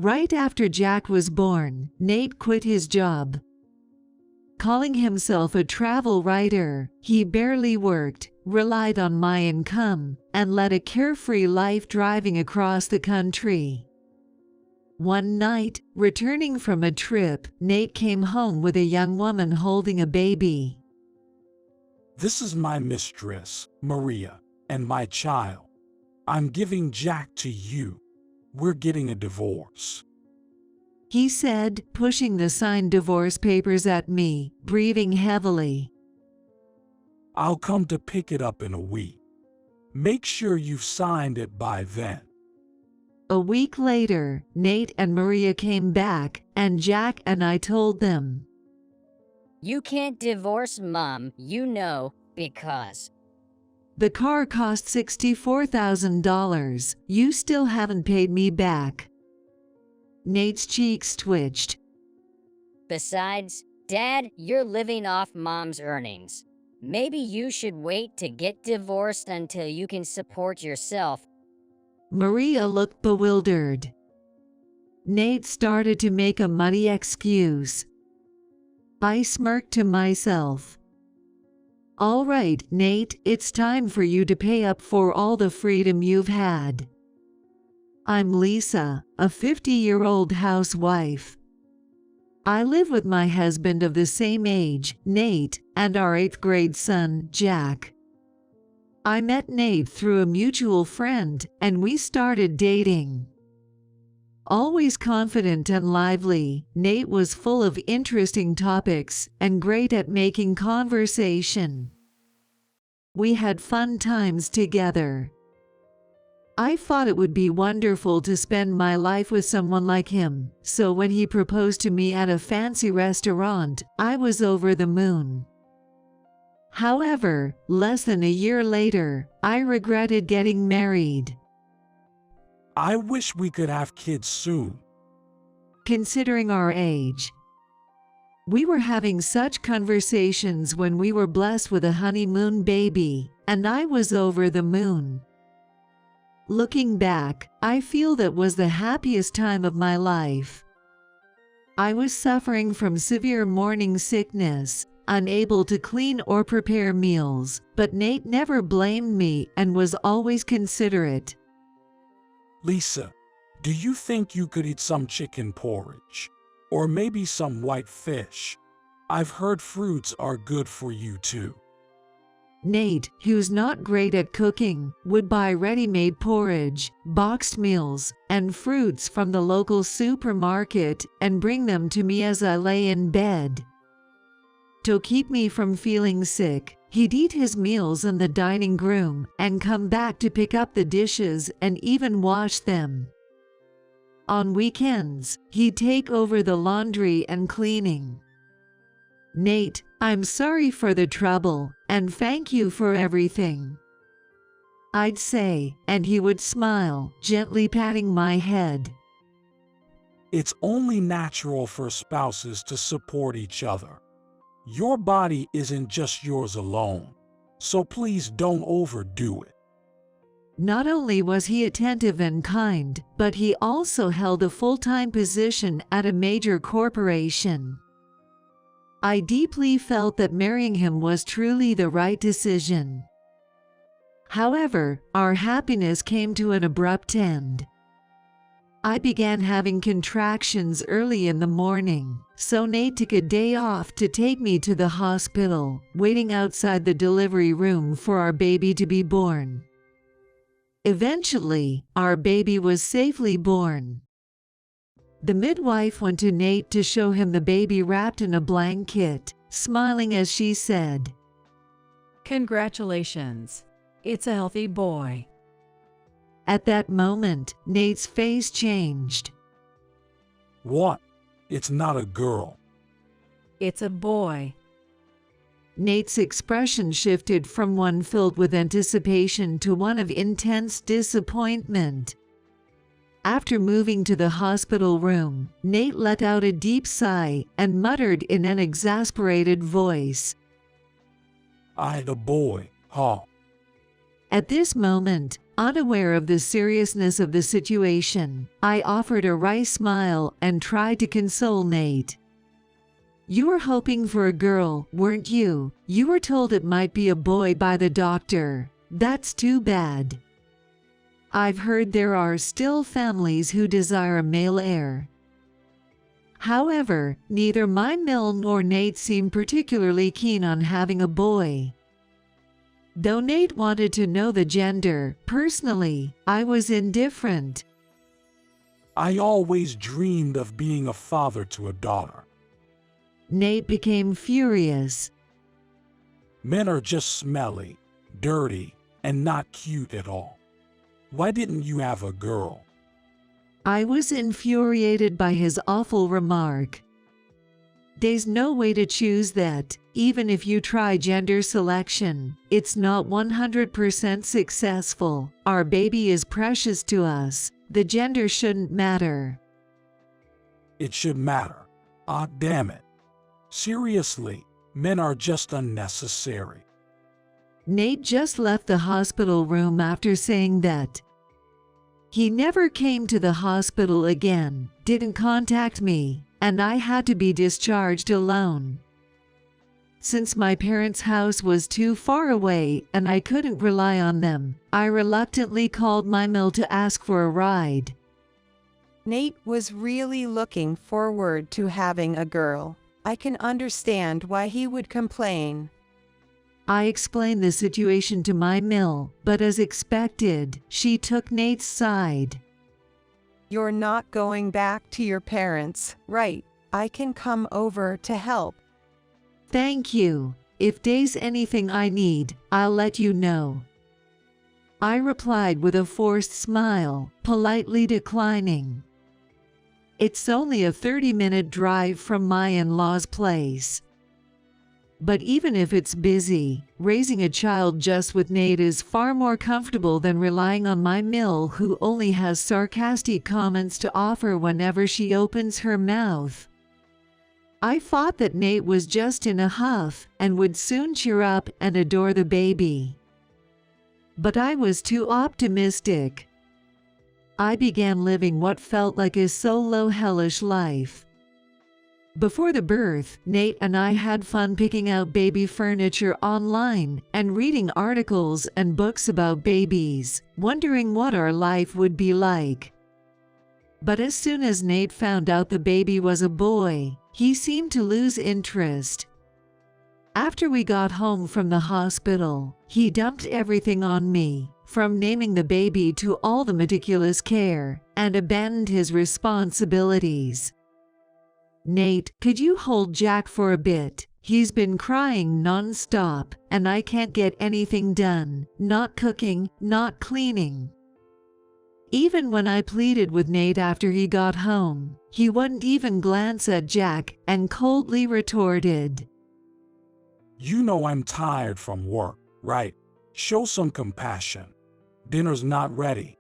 Right after Jack was born, Nate quit his job. Calling himself a travel writer, he barely worked, relied on my income, and led a carefree life driving across the country. One night, returning from a trip, Nate came home with a young woman holding a baby. "This is my mistress, Maria, and my child. I'm giving Jack to you. We're getting a divorce," he said, pushing the signed divorce papers at me, breathing heavily. "I'll come to pick it up in a week. Make sure you've signed it by then." A week later, Nate and Maria came back, and Jack and I told them, "You can't divorce Mom, you know, because the car cost $64,000. You still haven't paid me back." Nate's cheeks twitched. besides, Dad, you're living off Mom's earnings. Maybe you should wait to get divorced until you can support yourself." Maria looked bewildered. Nate started to make a muddy excuse. I smirked to myself. "All right, Nate, it's time for you to pay up for all the freedom you've had. I'm Lisa, a 50-year-old housewife. I live with my husband of the same age, Nate, and our 8th-grade son, Jack. I met Nate through a mutual friend, and we started dating." Always confident and lively, Nate was full of interesting topics and great at making conversation. We had fun times together. I thought it would be wonderful to spend my life with someone like him, so when he proposed to me at a fancy restaurant, I was over the moon. However, less than a year later, I regretted getting married. "I wish we could have kids soon." Considering our age, we were having such conversations when we were blessed with a honeymoon baby, and I was over the moon. Looking back, I feel that was the happiest time of my life. I was suffering from severe morning sickness, unable to clean or prepare meals, but Nate never blamed me and was always considerate. "Lisa, do you think you could eat some chicken porridge? Or maybe some white fish? I've heard fruits are good for you too." Nate, who's not great at cooking, would buy ready-made porridge, boxed meals, and fruits from the local supermarket and bring them to me as I lay in bed. To keep me from feeling sick, he'd eat his meals in the dining room and come back to pick up the dishes and even wash them. On weekends, he'd take over the laundry and cleaning. "Nate, I'm sorry for the trouble, and thank you for everything," I'd say, and he would smile, gently patting my head. It's only natural for spouses to support each other. Your body isn't just yours alone, so please don't overdo it. Not only was he attentive and kind, but he also held a full-time position at a major corporation. I deeply felt that marrying him was truly the right decision. However, our happiness came to an abrupt end. I began having contractions early in the morning, so Nate took a day off to take me to the hospital, waiting outside the delivery room for our baby to be born. Eventually, our baby was safely born. The midwife went to Nate to show him the baby wrapped in a blanket, smiling as she said, "Congratulations. It's a healthy boy." At that moment, Nate's face changed. "What? It's not a girl." "It's a boy." Nate's expression shifted from one filled with anticipation to one of intense disappointment. After moving to the hospital room, Nate let out a deep sigh and muttered in an exasperated voice, "I the boy, huh?" At this moment, Unaware of the seriousness of the situation, I offered a wry smile and tried to console Nate. "You were hoping for a girl, weren't you? You were told it might be a boy by the doctor. That's too bad. I've heard there are still families who desire a male heir." However, neither my Mill nor Nate seemed particularly keen on having a boy. Though Nate wanted to know the gender, personally, I was indifferent. I always dreamed of being a father to a daughter. Nate became furious. Men are just smelly, dirty, and not cute at all. Why didn't you have a girl? I was infuriated by his awful remark. There's no way to choose that. Even if you try gender selection, it's not 100% successful. Our baby is precious to us. The gender shouldn't matter. It should matter. Ah, damn it. Seriously, men are just unnecessary. Nate just left the hospital room after saying that. He never came to the hospital again, didn't contact me, and I had to be discharged alone. Since my parents' house was too far away and I couldn't rely on them, I reluctantly called my Mill to ask for a ride. Nate was really looking forward to having a girl. I can understand why he would complain. I explained the situation to my Mill, but as expected, she took Nate's side. "You're not going back to your parents, right? I can come over to help." "Thank you. If there's anything I need, I'll let you know." I replied with a forced smile, politely declining. It's only a 30-minute drive from my in-laws' place. But even if it's busy, raising a child just with Nate is far more comfortable than relying on my Mill, who only has sarcastic comments to offer whenever she opens her mouth. I thought that Nate was just in a huff and would soon cheer up and adore the baby. But I was too optimistic. I began living what felt like a solo hellish life. Before the birth, Nate and I had fun picking out baby furniture online and reading articles and books about babies, wondering what our life would be like. But as soon as Nate found out the baby was a boy, he seemed to lose interest. After we got home from the hospital, he dumped everything on me, from naming the baby to all the meticulous care, and abandoned his responsibilities. "Nate, could you hold Jack for a bit? He's been crying non-stop, and I can't get anything done, not cooking, not cleaning." Even when I pleaded with Nate after he got home, he wouldn't even glance at Jack and coldly retorted, You know I'm tired from work, right? Show some compassion. Dinner's not ready.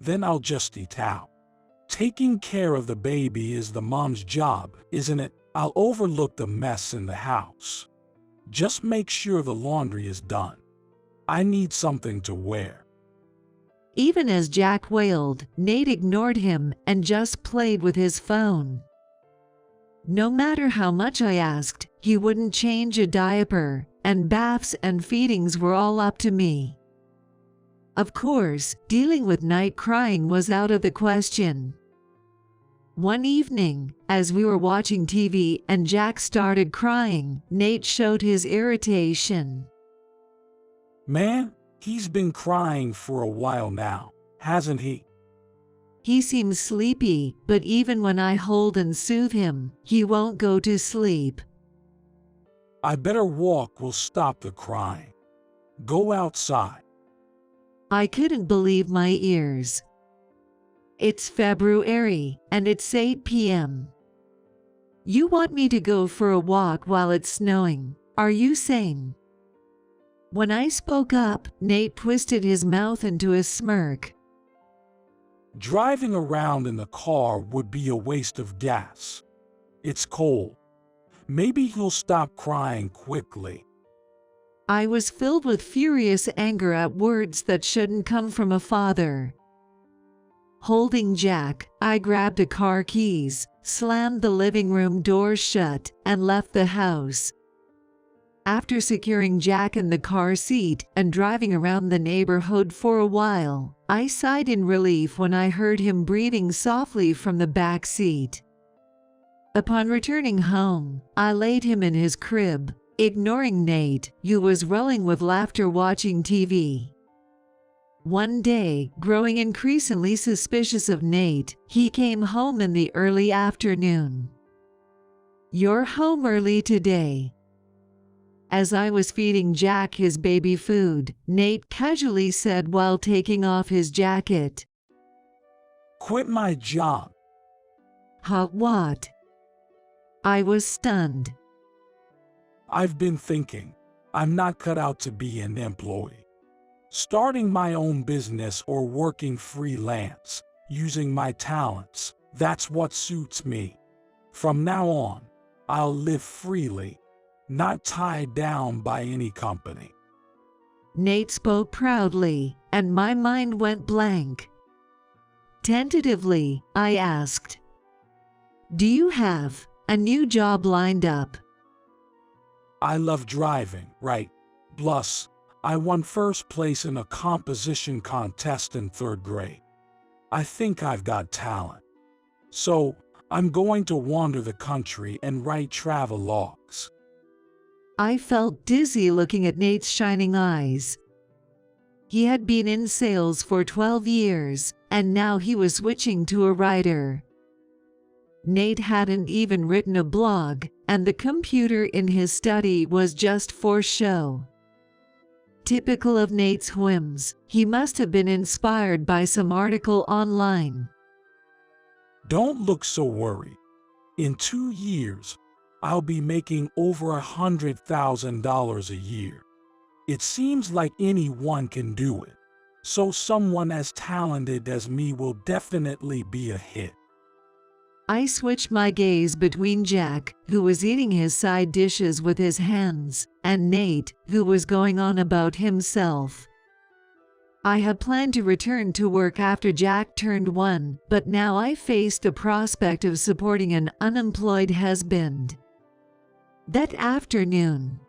Then I'll just eat out. Taking care of the baby is the mom's job, isn't it? I'll overlook the mess in the house. Just make sure the laundry is done. I need something to wear." Even as Jack wailed, Nate ignored him and just played with his phone. No matter how much I asked, he wouldn't change a diaper, and baths and feedings were all up to me. Of course, dealing with night crying was out of the question. One evening, as we were watching TV and Jack started crying, Nate showed his irritation. "Man, he's been crying for a while now, hasn't he?" "He seems sleepy, but even when I hold and soothe him, he won't go to sleep." "I better walk will stop the crying. Go outside." I couldn't believe my ears. It's February, and it's 8 p.m. You want me to go for a walk while it's snowing? Are you sane? When I spoke up, Nate twisted his mouth into a smirk. "Driving around in the car would be a waste of gas. It's cold. Maybe he'll stop crying quickly." I was filled with furious anger at words that shouldn't come from a father. Holding Jack, I grabbed the car keys, slammed the living room door shut, and left the house. After securing Jack in the car seat and driving around the neighborhood for a while, I sighed in relief when I heard him breathing softly from the back seat. Upon returning home, I laid him in his crib, ignoring Nate, who was rolling with laughter watching TV. One day, growing increasingly suspicious of Nate, he came home in the early afternoon. "You're home early today." As I was feeding Jack his baby food, Nate casually said while taking off his jacket. Quit my job. "Huh, what?" I was stunned. I've been thinking, I'm not cut out to be an employee. Starting my own business or working freelance, using my talents, that's what suits me. From now on, I'll live freely, not tied down by any company. Nate spoke proudly, and my mind went blank. Tentatively, I asked, "Do you have a new job lined up?" I love driving, right? Plus, I won first place in a composition contest in 3rd grade. I think I've got talent. So, I'm going to wander the country and write travel logs. I felt dizzy looking at Nate's shining eyes. He had been in sales for 12 years, and now he was switching to a writer. Nate hadn't even written a blog, and the computer in his study was just for show. Typical of Nate's whims, he must have been inspired by some article online. Don't look so worried. In 2 years, I'll be making over $100,000 a year. It seems like anyone can do it, so someone as talented as me will definitely be a hit. I switched my gaze between Jack, who was eating his side dishes with his hands, and Nate, who was going on about himself. I had planned to return to work after Jack turned 1, but now I faced the prospect of supporting an unemployed husband. That afternoon,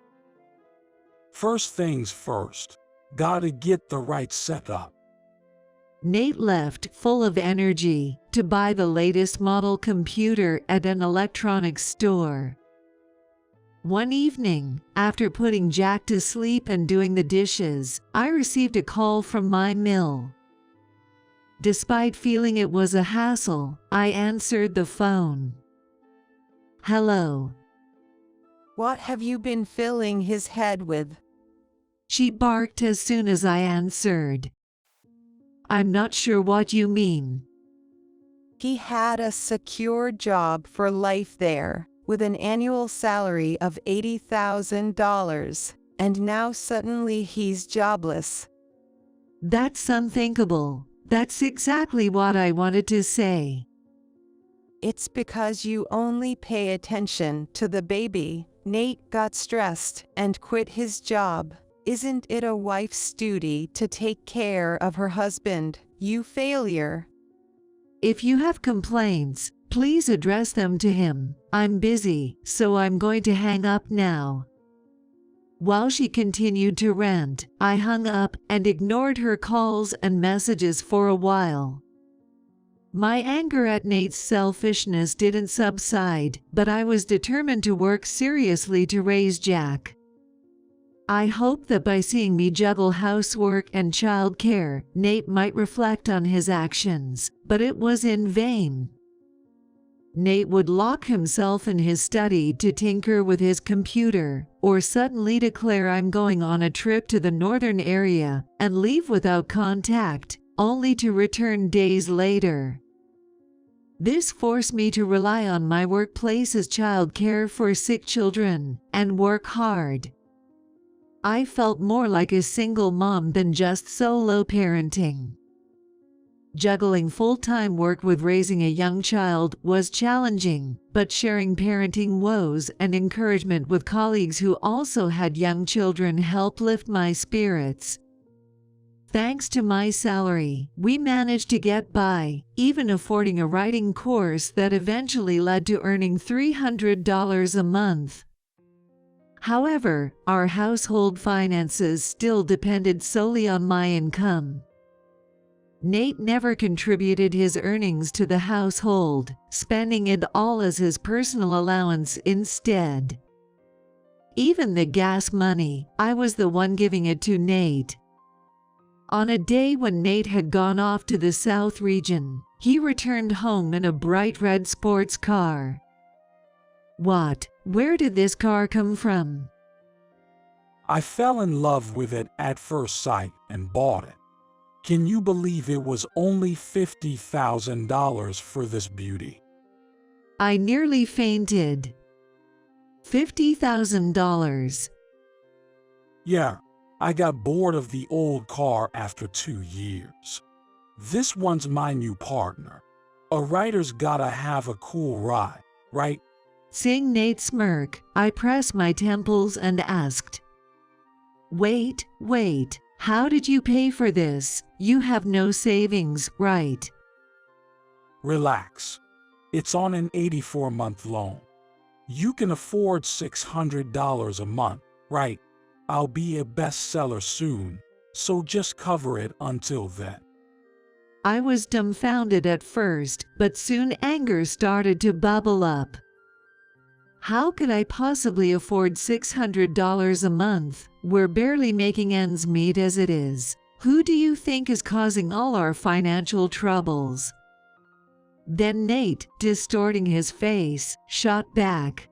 First things first, gotta get the right setup. Nate left full of energy to buy the latest model computer at an electronics store. One evening, after putting Jack to sleep and doing the dishes, I received a call from my mill. Despite feeling it was a hassle, I answered the phone. "Hello," What have you been filling his head with? she barked as soon as I answered. "I'm not sure what you mean." He had a secure job for life there, with an annual salary of $80,000, and now suddenly he's jobless. "That's unthinkable. That's exactly what I wanted to say." It's because you only pay attention to the baby. Nate got stressed and quit his job. Isn't it a wife's duty to take care of her husband, you failure? If you have complaints, please address them to him. I'm busy, so I'm going to hang up now. While she continued to rant, I hung up and ignored her calls and messages for a while. My anger at Nate's selfishness didn't subside, but I was determined to work seriously to raise Jack. I hoped that by seeing me juggle housework and childcare, Nate might reflect on his actions, but it was in vain. Nate would lock himself in his study to tinker with his computer, or suddenly declare I'm going on a trip to the northern area and leave without contact, only to return days later. This forced me to rely on my workplace's childcare for sick children and work hard. I felt more like a single mom than just solo parenting. Juggling full-time work with raising a young child was challenging, but sharing parenting woes and encouragement with colleagues who also had young children helped lift my spirits. Thanks to my salary, we managed to get by, even affording a writing course that eventually led to earning $300 a month. However, our household finances still depended solely on my income. Nate never contributed his earnings to the household, spending it all as his personal allowance instead. Even the gas money, I was the one giving it to Nate. On a day when Nate had gone off to the South region, he returned home in a bright red sports car. What? Where did this car come from? I fell in love with it at first sight and bought it. Can you believe it was only $50,000 for this beauty? I nearly fainted. $50,000. Yeah, I got bored of the old car after 2 years. This one's my new partner. A writer's gotta have a cool ride, right? Seeing Nate smirk, I pressed my temples and asked, Wait, how did you pay for this? You have no savings, right? Relax. It's on an 84-month loan. You can afford $600 a month, right? I'll be a bestseller soon, so just cover it until then. I was dumbfounded at first, but soon anger started to bubble up. How could I possibly afford $600 a month? We're barely making ends meet as it is. Who do you think is causing all our financial troubles? Then Nate, distorting his face, shot back.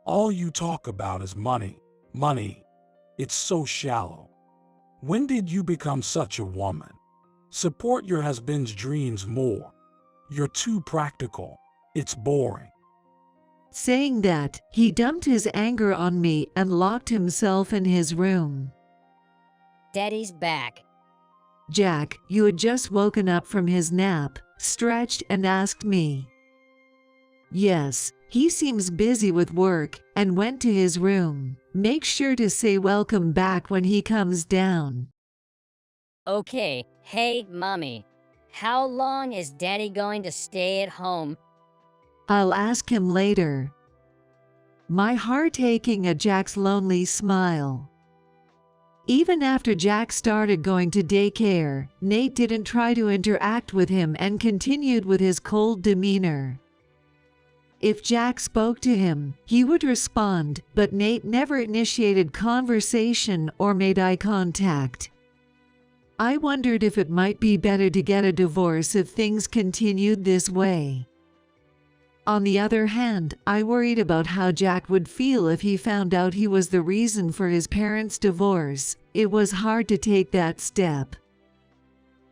All you talk about is money. Money. It's so shallow. When did you become such a woman? Support your husband's dreams more. You're too practical. It's boring. Saying that, he dumped his anger on me and locked himself in his room. Daddy's back. Jack, who had just woken up from his nap, stretched and asked me. Yes, he seems busy with work and went to his room. Make sure to say welcome back when he comes down. Okay, hey, Mommy. How long is Daddy going to stay at home? I'll ask him later. My heart aching at Jack's lonely smile. Even after Jack started going to daycare, Nate didn't try to interact with him and continued with his cold demeanor. If Jack spoke to him, he would respond, but Nate never initiated conversation or made eye contact. I wondered if it might be better to get a divorce if things continued this way. On the other hand, I worried about how Jack would feel if he found out he was the reason for his parents' divorce. It was hard to take that step.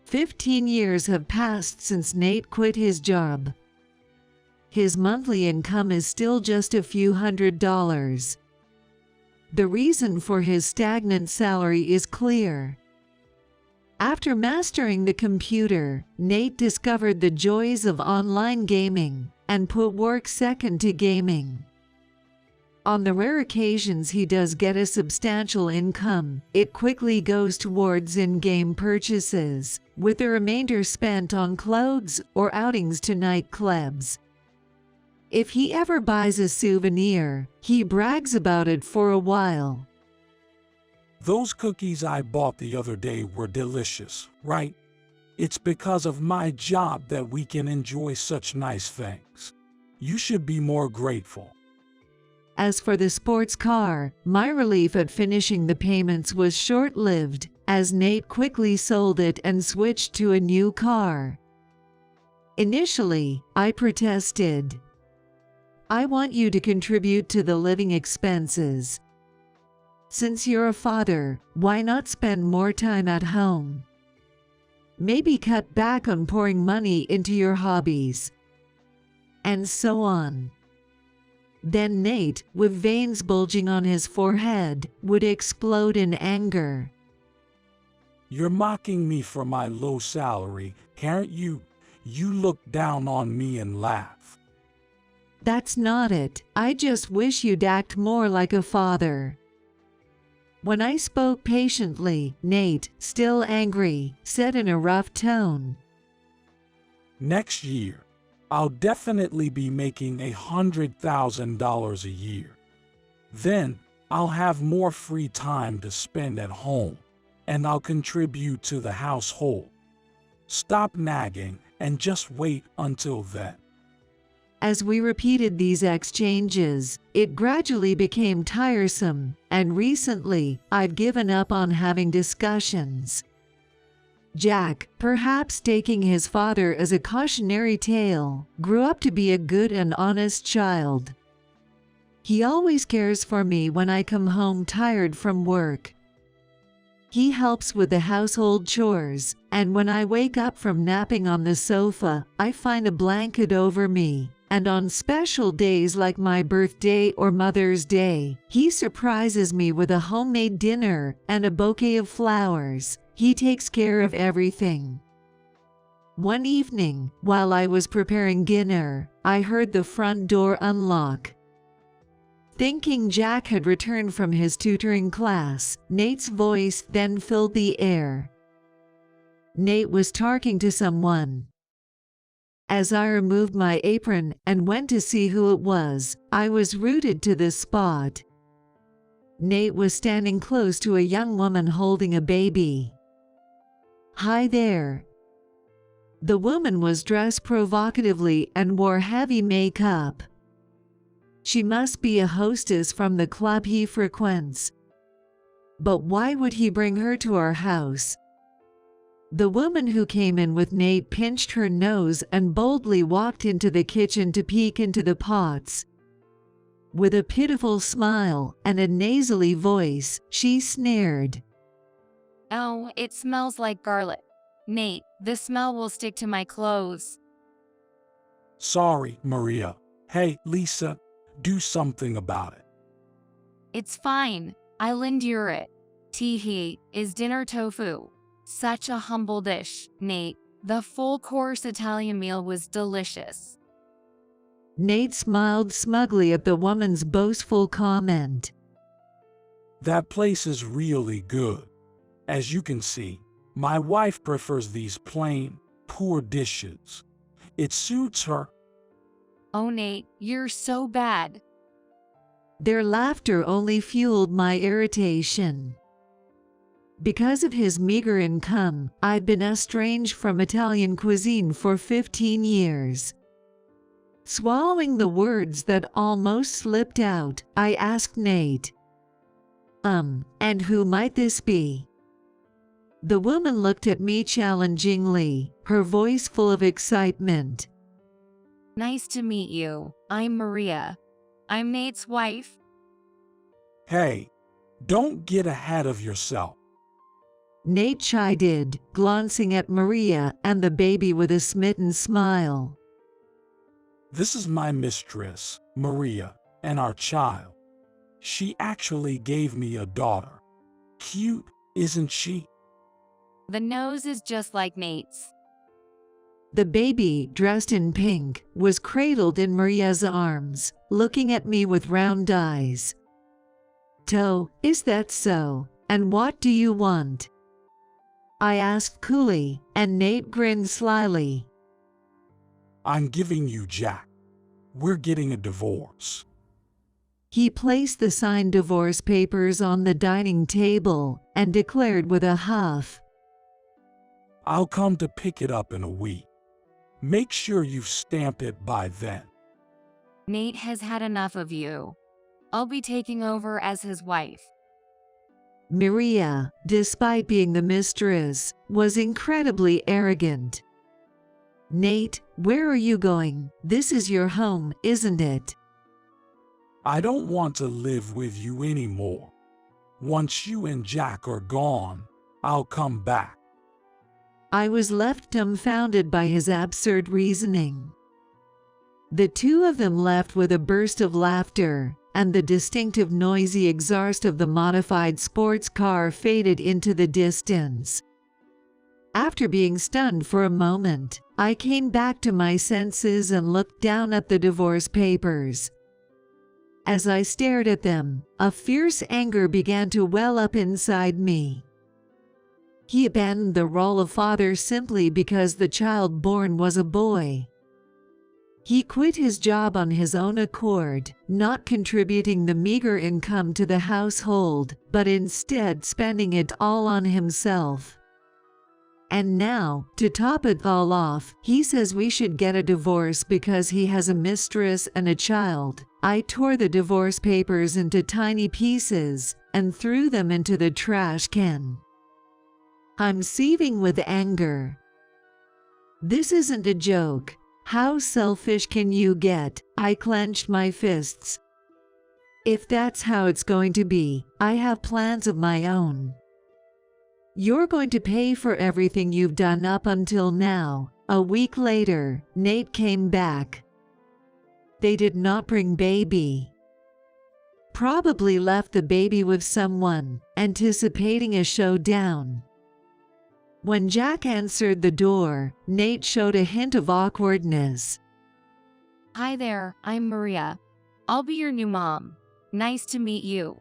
15 years have passed since Nate quit his job. His monthly income is still just a few $100s. The reason for his stagnant salary is clear. After mastering the computer, Nate discovered the joys of online gaming and put work second to gaming. On the rare occasions he does get a substantial income, it quickly goes towards in-game purchases, with the remainder spent on clothes or outings to nightclubs. If he ever buys a souvenir, he brags about it for a while. Those cookies I bought the other day were delicious, right? It's because of my job that we can enjoy such nice things. You should be more grateful. As for the sports car, my relief at finishing the payments was short-lived, as Nate quickly sold it and switched to a new car. Initially, I protested. I want you to contribute to the living expenses. Since you're a father, why not spend more time at home? Maybe cut back on pouring money into your hobbies. And so on. Then Nate, with veins bulging on his forehead, would explode in anger. You're mocking me for my low salary, aren't you? You look down on me and laugh. That's not it. I just wish you'd act more like a father. When I spoke patiently, Nate, still angry, said in a rough tone, Next year, I'll definitely be making $100,000 a year. Then, I'll have more free time to spend at home, and I'll contribute to the household. Stop nagging and just wait until then. As we repeated these exchanges, it gradually became tiresome, and recently, I've given up on having discussions. Jack, perhaps taking his father as a cautionary tale, grew up to be a good and honest child. He always cares for me when I come home tired from work. He helps with the household chores, and when I wake up from napping on the sofa, I find a blanket over me. And on special days like my birthday or Mother's Day, he surprises me with a homemade dinner and a bouquet of flowers. He takes care of everything. One evening, while I was preparing dinner, I heard the front door unlock. Thinking Jack had returned from his tutoring class, Nate's voice then filled the air. Nate was talking to someone. As I removed my apron and went to see who it was, I was rooted to the spot. Nate was standing close to a young woman holding a baby. Hi there. The woman was dressed provocatively and wore heavy makeup. She must be a hostess from the club he frequents. But why would he bring her to our house? The woman who came in with Nate pinched her nose and boldly walked into the kitchen to peek into the pots. With a pitiful smile and a nasally voice, she sneered. Oh, it smells like garlic. Nate, the smell will stick to my clothes. Sorry, Maria. Hey, Lisa, do something about it. It's fine. I'll endure it. Teehee, is dinner tofu? Such a humble dish, Nate. The full-course Italian meal was delicious. Nate smiled smugly at the woman's boastful comment. That place is really good. As you can see, my wife prefers these plain, poor dishes. It suits her. Oh, Nate, you're so bad. Their laughter only fueled my irritation. Because of his meager income, I'd been estranged from Italian cuisine for 15 years. Swallowing the words that almost slipped out, I asked Nate, and who might this be? The woman looked at me challengingly, her voice full of excitement. Nice to meet you. I'm Maria. I'm Nate's wife. Hey, don't get ahead of yourself. Nate chided, glancing at Maria and the baby with a smitten smile. This is my mistress, Maria, and our child. She actually gave me a daughter. Cute, isn't she? The nose is just like Nate's. The baby, dressed in pink, was cradled in Maria's arms, looking at me with round eyes. "So, is that so? And what do you want?" I asked coolly, and Nate grinned slyly. I'm giving you Jack. We're getting a divorce. He placed the signed divorce papers on the dining table and declared with a huff, I'll come to pick it up in a week. Make sure you've stamped it by then. Nate has had enough of you. I'll be taking over as his wife. Maria, despite being the mistress, was incredibly arrogant. "Nate, where are you going? This is your home, isn't it?" I don't want to live with you anymore. Once you and Jack are gone, I'll come back. I was left dumbfounded by his absurd reasoning. The two of them left with a burst of laughter, and the distinctive noisy exhaust of the modified sports car faded into the distance. After being stunned for a moment, I came back to my senses and looked down at the divorce papers. As I stared at them, a fierce anger began to well up inside me. He abandoned the role of father simply because the child born was a boy. He quit his job on his own accord, not contributing the meager income to the household, but instead spending it all on himself. And now, to top it all off, he says we should get a divorce because he has a mistress and a child. I tore the divorce papers into tiny pieces and threw them into the trash can. I'm seething with anger. This isn't a joke. How selfish can you get? I clenched my fists. If that's how it's going to be, I have plans of my own. You're going to pay for everything you've done up until now. A week later, Nate came back. They did not bring baby. Probably left the baby with someone, anticipating a showdown. When Jack answered the door, Nate showed a hint of awkwardness. Hi there, I'm Maria. I'll be your new mom. Nice to meet you.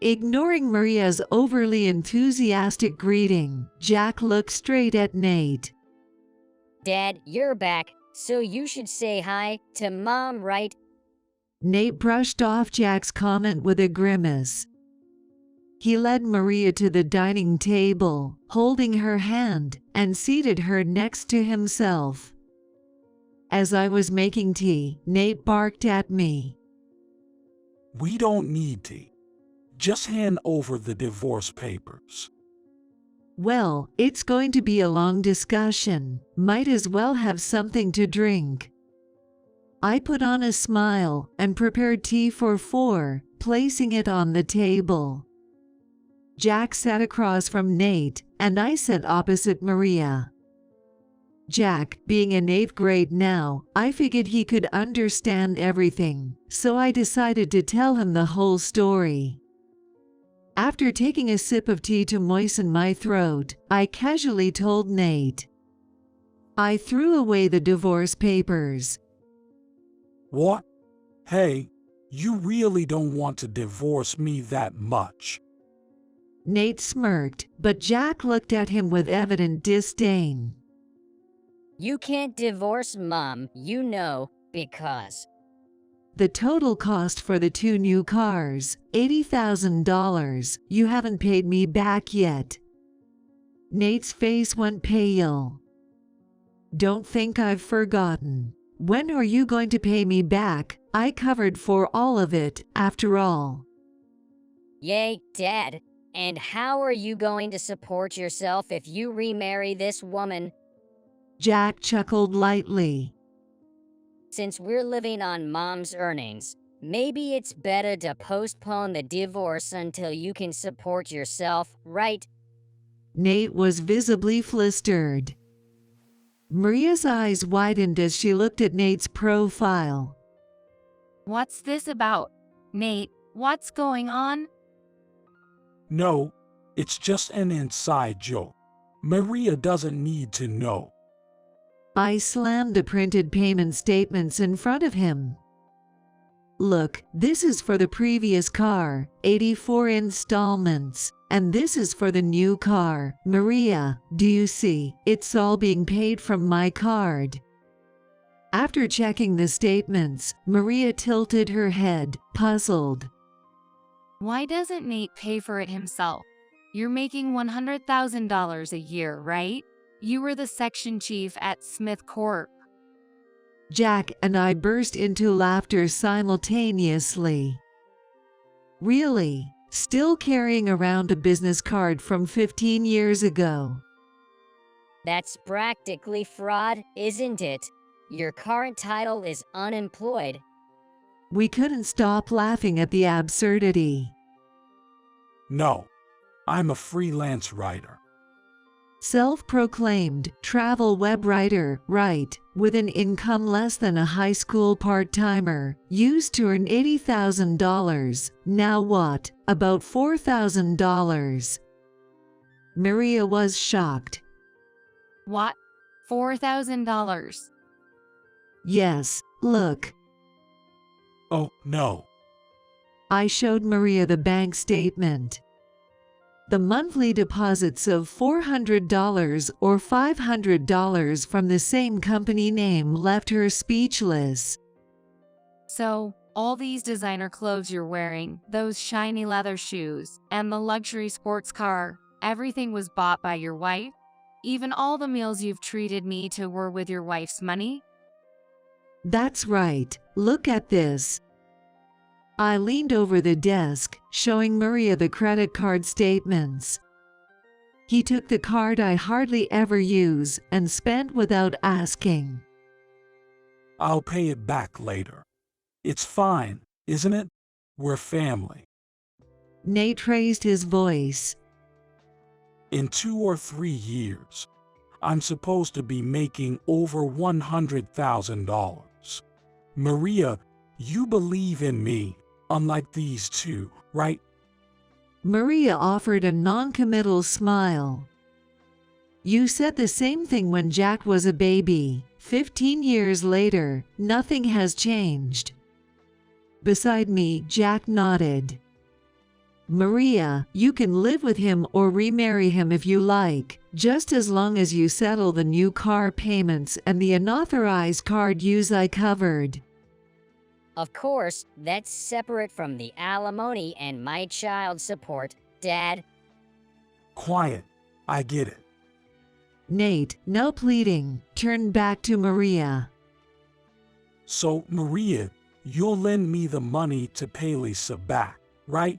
Ignoring Maria's overly enthusiastic greeting, Jack looked straight at Nate. Dad, you're back, so you should say hi to Mom, right? Nate brushed off Jack's comment with a grimace. He led Maria to the dining table, holding her hand, and seated her next to himself. As I was making tea, Nate barked at me. We don't need tea. Just hand over the divorce papers. Well, it's going to be a long discussion. Might as well have something to drink. I put on a smile and prepared tea for 4, placing it on the table. Jack sat across from Nate, and I sat opposite Maria. Jack, being in 8th grade now, I figured he could understand everything, so I decided to tell him the whole story. After taking a sip of tea to moisten my throat, I casually told Nate. I threw away the divorce papers. What? Hey, you really don't want to divorce me that much. Nate smirked, but Jack looked at him with evident disdain. You can't divorce Mom, you know, because... The total cost for the 2 new cars, $80,000. You haven't paid me back yet. Nate's face went pale. Don't think I've forgotten. When are you going to pay me back? I covered for all of it, after all. Yay, Dad. And how are you going to support yourself if you remarry this woman? Jack chuckled lightly. Since we're living on Mom's earnings, maybe it's better to postpone the divorce until you can support yourself, right? Nate was visibly flustered. Maria's eyes widened as she looked at Nate's profile. What's this about? Nate, what's going on? No, it's just an inside joke. Maria doesn't need to know. I slammed the printed payment statements in front of him. Look, this is for the previous car, 84 installments, and this is for the new car. Maria, do you see? It's all being paid from my card. After checking the statements, Maria tilted her head, puzzled. Why doesn't Nate pay for it himself? You're making $100,000 a year, right? You were the section chief at Smith Corp. Jack and I burst into laughter simultaneously. Really? Still carrying around a business card from 15 years ago? That's practically fraud, isn't it? Your current title is unemployed. We couldn't stop laughing at the absurdity. No, I'm a freelance writer. Self-proclaimed travel web writer, right, with an income less than a high school part-timer, used to earn $80,000, now what, about $4,000? Maria was shocked. What? $4,000. Yes, look. Oh, no. I showed Maria the bank statement. The monthly deposits of $400 or $500 from the same company name left her speechless. So, all these designer clothes you're wearing, those shiny leather shoes, and the luxury sports car, everything was bought by your wife? Even all the meals you've treated me to were with your wife's money? That's right, look at this. I leaned over the desk, showing Maria the credit card statements. He took the card I hardly ever use and spent without asking. I'll pay it back later. It's fine, isn't it? We're family. Nate raised his voice. In 2 or 3 years, I'm supposed to be making over $100,000. Maria, you believe in me, unlike these two, right? Maria offered a non-committal smile. You said the same thing when Jack was a baby. 15 years later, nothing has changed. Beside me, Jack nodded. Maria, you can live with him or remarry him if you like, just as long as you settle the new car payments and the unauthorized card use I covered. Of course, that's separate from the alimony and my child support, Dad. Quiet. I get it. Nate, no pleading, turned back to Maria. So, Maria, you'll lend me the money to pay Lisa back, right?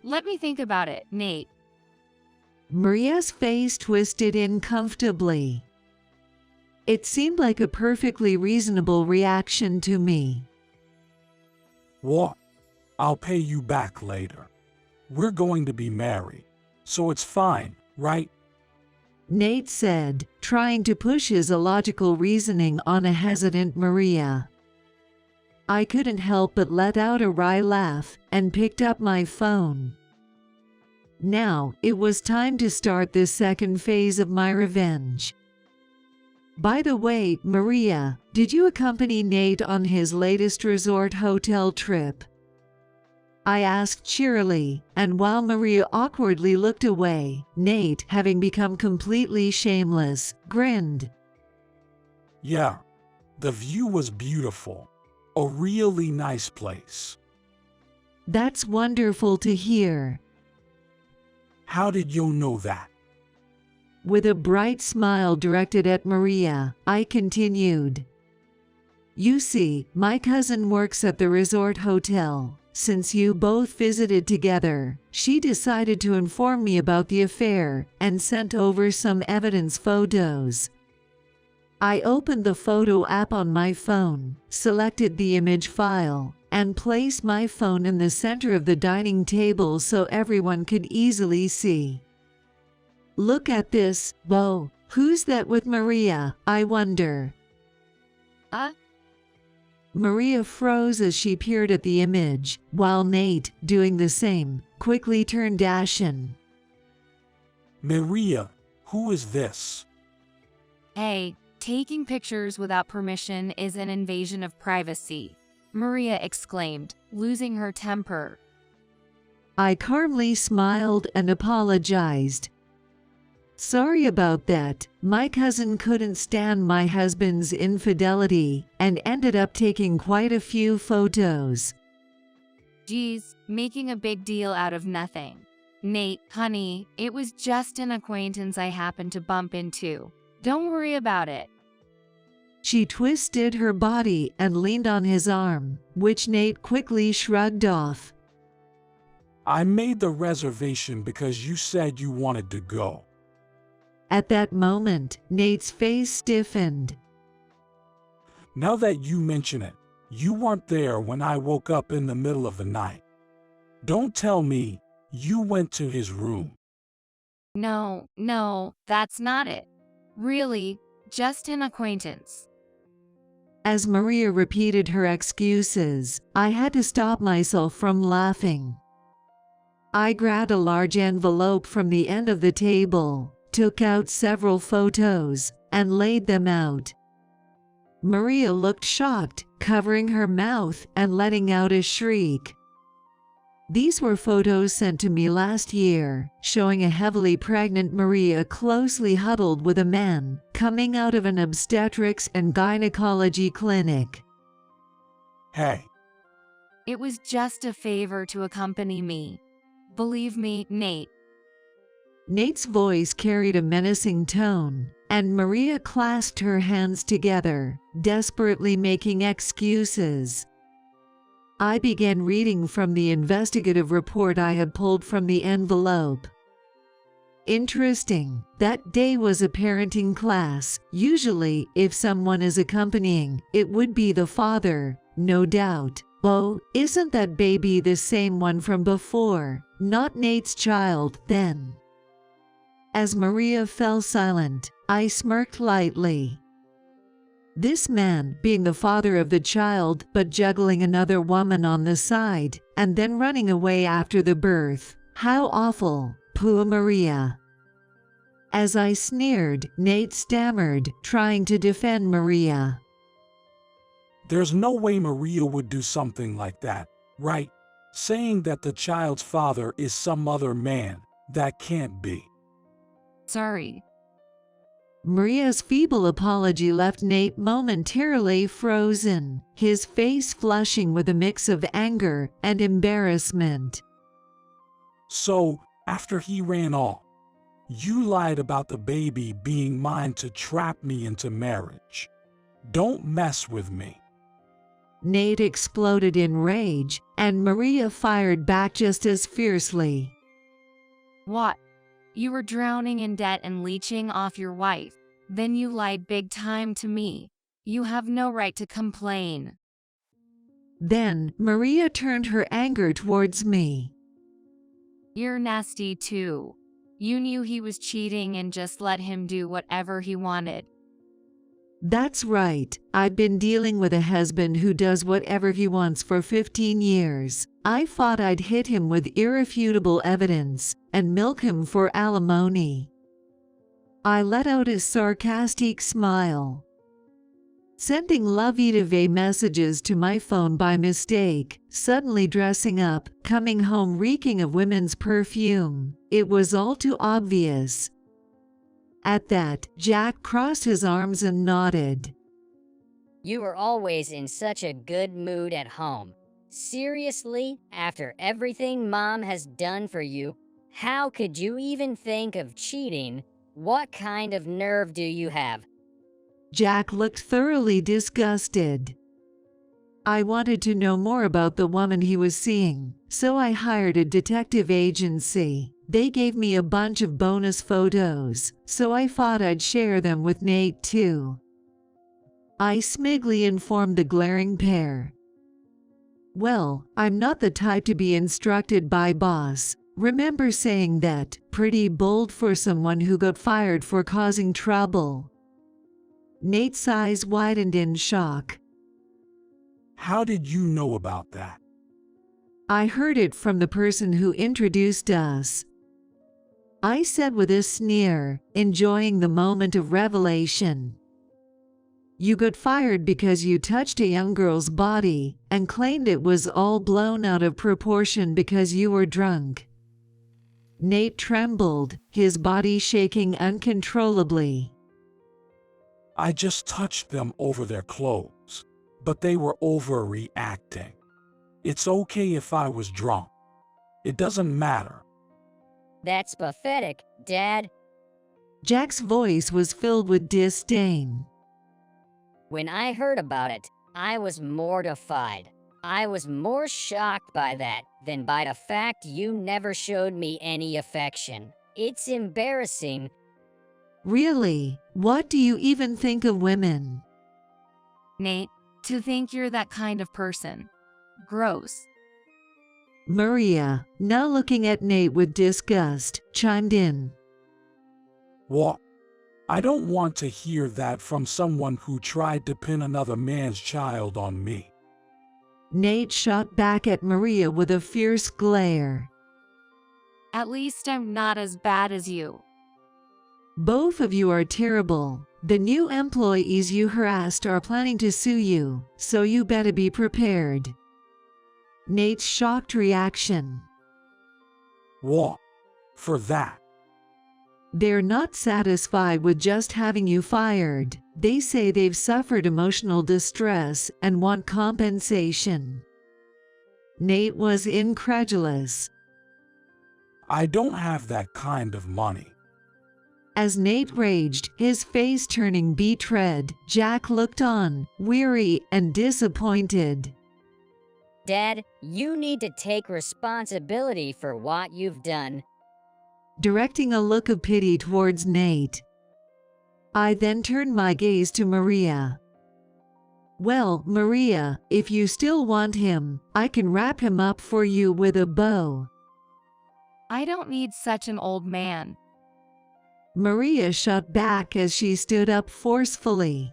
Let me think about it, Nate. Maria's face twisted uncomfortably. It seemed like a perfectly reasonable reaction to me. What? I'll pay you back later. We're going to be married, so it's fine, right? Nate said, trying to push his illogical reasoning on a hesitant Maria. I couldn't help but let out a wry laugh and picked up my phone. Now, it was time to start this second phase of my revenge. By the way, Maria, did you accompany Nate on his latest resort hotel trip? I asked cheerily, and while Maria awkwardly looked away, Nate, having become completely shameless, grinned. Yeah. The view was beautiful. A really nice place. That's wonderful to hear. How did you know that? With a bright smile directed at Maria, I continued. You see, my cousin works at the resort hotel. Since you both visited together, she decided to inform me about the affair and sent over some evidence photos. I opened the photo app on my phone, selected the image file, and placed my phone in the center of the dining table so everyone could easily see. Look at this, whoa, who's that with Maria, I wonder? Maria froze as she peered at the image, while Nate, doing the same, quickly turned ashen. Maria, who is this? Hey, taking pictures without permission is an invasion of privacy, Maria exclaimed, losing her temper. I calmly smiled and apologized. Sorry about that. My cousin couldn't stand my husband's infidelity and ended up taking quite a few photos. Geez, making a big deal out of nothing. Nate, honey, it was just an acquaintance I happened to bump into. Don't worry about it. She twisted her body and leaned on his arm, which Nate quickly shrugged off. I made the reservation because you said you wanted to go. At that moment, Nate's face stiffened. Now that you mention it, you weren't there when I woke up in the middle of the night. Don't tell me you went to his room. No, that's not it. Really, just an acquaintance. As Maria repeated her excuses, I had to stop myself from laughing. I grabbed a large envelope from the end of the table, took out several photos, and laid them out. Maria looked shocked, covering her mouth and letting out a shriek. These were photos sent to me last year, showing a heavily pregnant Maria closely huddled with a man, coming out of an obstetrics and gynecology clinic. Hey, It was just a favor to accompany me. Believe me, Nate. Nate's voice carried a menacing tone, and Maria clasped her hands together, desperately making excuses. I began reading from the investigative report I had pulled from the envelope. Interesting. That day was a parenting class. Usually, if someone is accompanying, it would be the father, no doubt. Oh, isn't that baby the same one from before? Not Nate's child, then. As Maria fell silent, I smirked lightly. This man, being the father of the child, but juggling another woman on the side, and then running away after the birth. How awful, poor Maria. As I sneered, Nate stammered, trying to defend Maria. there's no way Maria would do something like that, right? Saying that the child's father is some other man, that can't be. Sorry. Maria's feeble apology left Nate momentarily frozen, his face flushing with a mix of anger and embarrassment. So, after he ran off, you lied about the baby being mine to trap me into marriage. Don't mess with me. Nate exploded in rage, and Maria fired back just as fiercely. What? You were drowning in debt and leeching off your wife. Then you lied big time to me. You have no right to complain. Then, Maria turned her anger towards me. You're nasty too. You knew he was cheating and just let him do whatever he wanted. That's right. I've been dealing with a husband who does whatever he wants for 15 years. I thought I'd hit him with irrefutable evidence and milk him for alimony. I let out a sarcastic smile. Sending lovey-dovey messages to my phone by mistake, suddenly dressing up, coming home reeking of women's perfume. It was all too obvious. At that, Jack crossed his arms and nodded. You were always in such a good mood at home. Seriously, after everything Mom has done for you, how could you even think of cheating? What kind of nerve do you have? Jack looked thoroughly disgusted. I wanted to know more about the woman he was seeing, so I hired a detective agency. They gave me a bunch of bonus photos, so I thought I'd share them with Nate too. I smugly informed the glaring pair. Well, I'm not the type to be instructed by boss. Remember saying that, pretty bold for someone who got fired for causing trouble. Nate's eyes widened in shock. How did you know about that? I heard it from the person who introduced us. I said with a sneer, enjoying the moment of revelation. You got fired because you touched a young girl's body and claimed it was all blown out of proportion because you were drunk. Nate trembled, his body shaking uncontrollably. I just touched them over their clothes, but they were overreacting. It's okay if I was drunk. It doesn't matter. That's pathetic, Dad. Jack's voice was filled with disdain. When I heard about it, I was mortified. I was more shocked by that than by the fact you never showed me any affection. It's embarrassing. Really? What do you even think of women? Nate, to think you're that kind of person. Gross. Maria, now looking at Nate with disgust, chimed in. What? I don't want to hear that from someone who tried to pin another man's child on me. Nate shot back at Maria with a fierce glare. At least I'm not as bad as you. Both of you are terrible. The new employees you harassed are planning to sue you, so you better be prepared. Nate's shocked reaction. What? For that? They're not satisfied with just having you fired. They say they've suffered emotional distress and want compensation. Nate was incredulous. I don't have that kind of money. As Nate raged, his face turning beet red, Jack looked on, weary and disappointed. Dad, you need to take responsibility for what you've done. Directing a look of pity towards Nate. I then turned my gaze to Maria. Well, Maria, if you still want him, I can wrap him up for you with a bow. I don't need such an old man. Maria shot back as she stood up forcefully.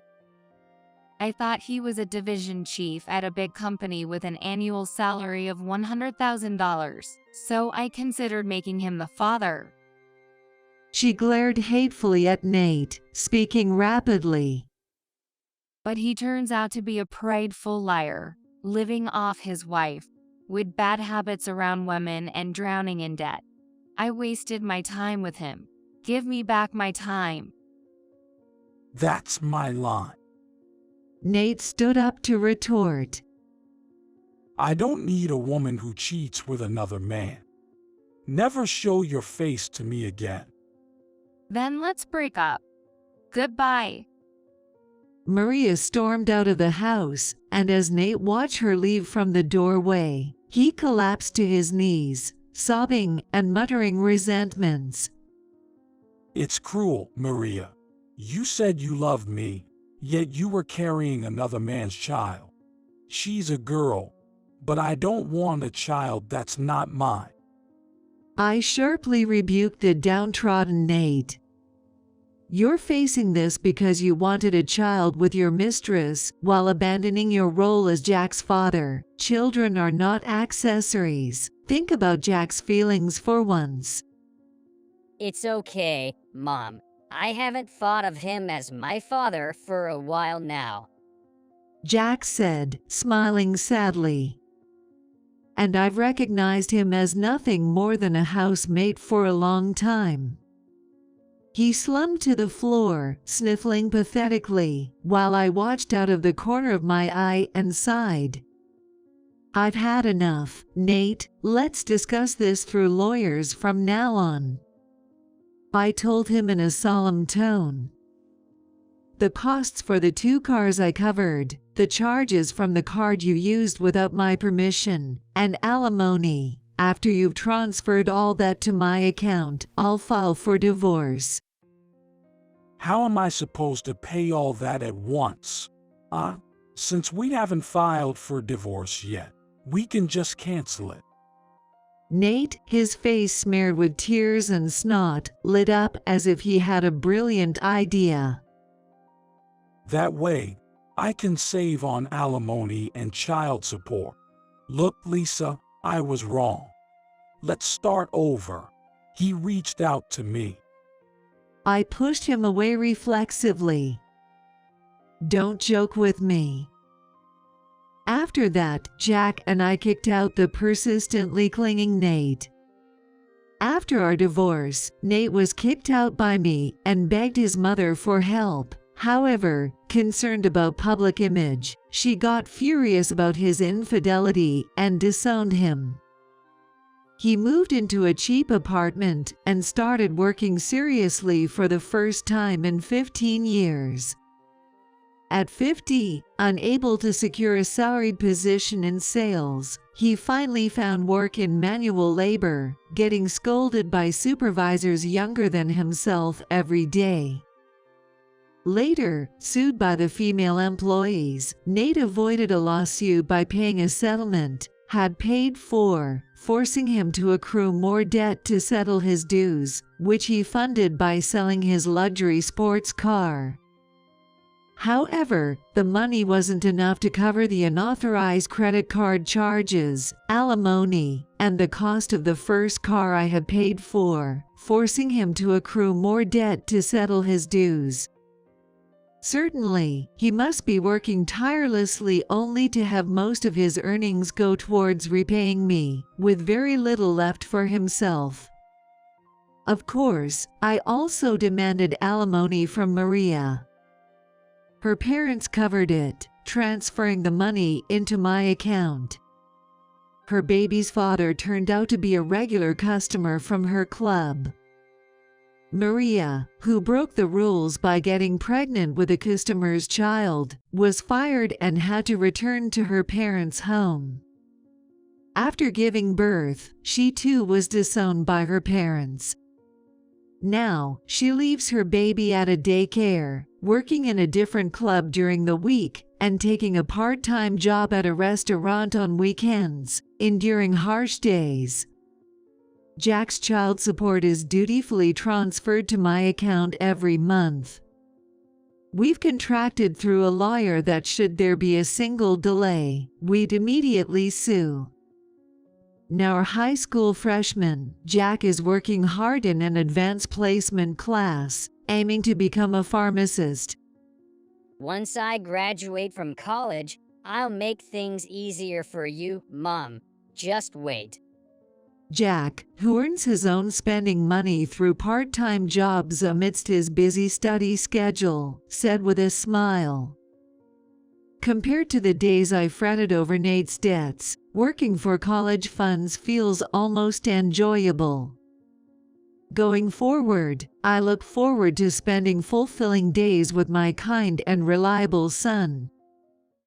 I thought he was a division chief at a big company with an annual salary of $100,000, so I considered making him the father. She glared hatefully at Nate, speaking rapidly. But he turns out to be a prideful liar, living off his wife, with bad habits around women and drowning in debt. I wasted my time with him. Give me back my time. That's my line. Nate stood up to retort. I don't need a woman who cheats with another man. Never show your face to me again. Then let's break up. Goodbye. Maria stormed out of the house, and as Nate watched her leave from the doorway, he collapsed to his knees, sobbing and muttering resentments. It's cruel, Maria. You said you loved me, yet you were carrying another man's child. She's a girl, but I don't want a child that's not mine. I sharply rebuked the downtrodden Nate. You're facing this because you wanted a child with your mistress while abandoning your role as Jack's father. Children are not accessories. Think about Jack's feelings for once. It's okay, Mom. I haven't thought of him as my father for a while now. Jack said, smiling sadly. And I've recognized him as nothing more than a housemate for a long time. He slumped to the floor, sniffling pathetically, while I watched out of the corner of my eye and sighed. I've had enough, Nate. Let's discuss this through lawyers from now on. I told him in a solemn tone. The costs for the 2 cars I covered, the charges from the card you used without my permission, and alimony. After you've transferred all that to my account, I'll file for divorce. How am I supposed to pay all that at once? Since we haven't filed for divorce yet, we can just cancel it. Nate, his face smeared with tears and snot, lit up as if he had a brilliant idea. That way, I can save on alimony and child support. Look, Lisa, I was wrong. Let's start over. He reached out to me. I pushed him away reflexively. Don't joke with me. After that, Jack and I kicked out the persistently clinging Nate. After our divorce, Nate was kicked out by me and begged his mother for help. However, concerned about public image, she got furious about his infidelity and disowned him. He moved into a cheap apartment and started working seriously for the first time in 15 years. At 50, unable to secure a salaried position in sales, he finally found work in manual labor, getting scolded by supervisors younger than himself every day. Later, sued by the female employees, Nate avoided a lawsuit by paying a settlement, had paid for, forcing him to accrue more debt to settle his dues, which he funded by selling his luxury sports car. However, the money wasn't enough to cover the unauthorized credit card charges, alimony, and the cost of the first car I had paid for, forcing him to accrue more debt to settle his dues. Certainly, he must be working tirelessly only to have most of his earnings go towards repaying me, with very little left for himself. Of course, I also demanded alimony from Maria. Her parents covered it, transferring the money into my account. Her baby's father turned out to be a regular customer from her club. Maria, who broke the rules by getting pregnant with a customer's child, was fired and had to return to her parents' home. After giving birth, she too was disowned by her parents. Now, she leaves her baby at a daycare, working in a different club during the week, and taking a part-time job at a restaurant on weekends, enduring harsh days. Jack's child support is dutifully transferred to my account every month. We've contracted through a lawyer that should there be a single delay, we'd immediately sue. Now our high school freshman, Jack is working hard in an advanced placement class, aiming to become a pharmacist. Once I graduate from college, I'll make things easier for you, Mom. Just wait. Jack, who earns his own spending money through part-time jobs amidst his busy study schedule, said with a smile. Compared to the days I fretted over Nate's debts, working for college funds feels almost enjoyable. Going forward, I look forward to spending fulfilling days with my kind and reliable son,